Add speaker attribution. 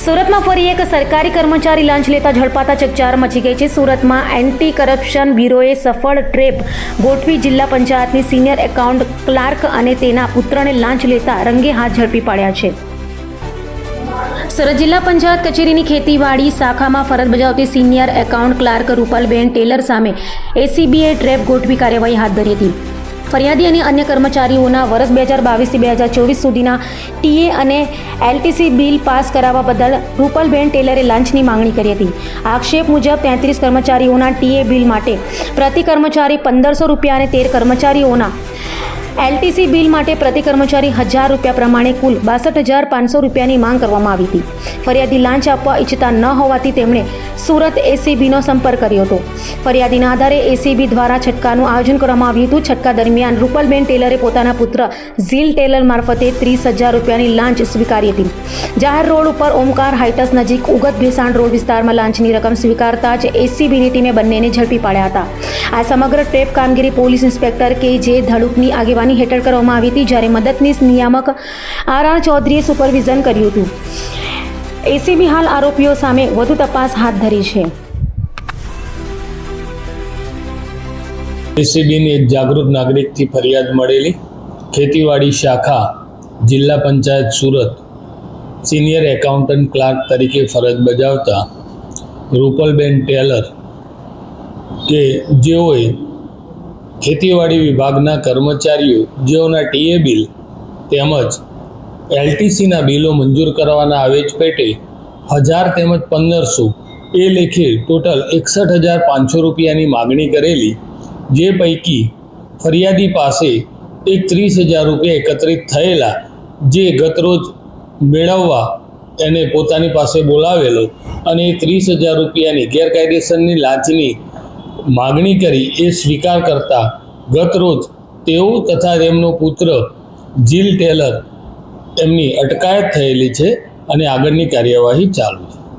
Speaker 1: સુરતમાં ફરી એક સરકારી કર્મચારી લાંચ લેતા ઝડપાતા ચકચાર મચી ગઈ છે। સુરતમાં એન્ટી કરપ્શન બ્યુરોએ સફળ ટ્રેપ ગોઠવી જિલ્લા પંચાયતની સિનિયર એકાઉન્ટ ક્લાર્ક અને તેના પુત્રને લાંચ લેતા રંગે હાથ ઝડપી પાડ્યા છે। સુરત જિલ્લા પંચાયત કચેરીની ખેતીવાડી શાખામાં ફરજ બજાવતી senior account clerk Rupalben Taylor સામે એસીબીએ ટ્રેપ ગોઠવી કાર્યવાહી હાથ ધરી હતી। ફરિયાદી અને અન્ય કર્મચારીઓના વર્ષ 2022થી 2024 સુધીના ટીએ અને એલટીસી બિલ પાસ કરાવવા બદલ રૂપલબેન ટેલરે લાંચની માંગણી કરી હતી। આક્ષેપ મુજબ 33 કર્મચારીઓના ટીએ બિલ માટે પ્રતિ કર્મચારી 1500 રૂપિયા અને 13 કર્મચારીઓના એલટીસી બિલ માટે પ્રતિ કર્મચારી 1000 રૂપિયા પ્રમાણે કુલ 62,500 રૂપિયાની માંગ કરવામાં આવી હતી। ફરિયાદી લાંચ આપવા ઈચ્છતા ન હોવાથી તેમણે સુરત એસીબીનો સંપર્ક કર્યો હતો। ફરિયાદીના આધારે એસીબી દ્વારા છટકાનું આયોજન કરવામાં આવ્યું હતું। છટકા દરમિયાન રૂપલબેન ટેલરે પોતાના પુત્ર ઝીલ ટેલર મારફતે 30,000 રૂપિયાની લાંચ સ્વીકારી હતી। જાહેર રોડ ઉપર ઓમકાર હાઇટ્સ નજીક ઉગત ભેસાણ રોડ વિસ્તારમાં લાંચની રકમ સ્વીકારતા જ એસીબીની ટીમે બંનેને ઝડપી પાડ્યા હતા। આ સમગ્ર ટ્રેપ કામગીરી પોલીસ ઇન્સ્પેક્ટર કે જે ધડુકની આગેવાની હેઠળ કરવામાં આવી હતી, જ્યારે મદદનીશ નિયામક આર ચૌધરીએ સુપરવિઝન કર્યું હતું। એસીબી હાલ આરોપીઓ સામે વધુ તપાસ હાથ ધરી છે।
Speaker 2: એસીબીની એક જાગૃત નાગરિકથી ફરિયાદ મળેલી ખેતીવાડી શાખા જિલ્લા panchayat Surat senior accountant clerk તરીકે ફરજ બજાવતા રૂપલબેન ટેલર કે જેઓએ ખેતીવાડી વિભાગના કર્મચારીઓ જેઓના ટીએ બિલ તેમજ એલટીસીના બિલો મંજૂર કરવાના આવેજ પેટે 1000 તેમજ 1500 એ લેખે ટોટલ 61,500 રૂપિયાની માગણી કરેલી, જે પૈકી ફરિયાદી પાસે એક 30,000 રૂપિયા એકત્રિત થયેલા, જે ગતરોજ મેળવવા એને પોતાની પાસે બોલાવેલો અને 30,000 રૂપિયાની ગેરકાયદેસરની લાંચની માગણી કરી એ સ્વીકાર કરતા ગતરોજ તેઓ તથા તેમનો પુત્ર ઝીલ ટેલર એમની અટકાયત થયેલી છે અને આગળની કાર્યવાહી ચાલુ છે।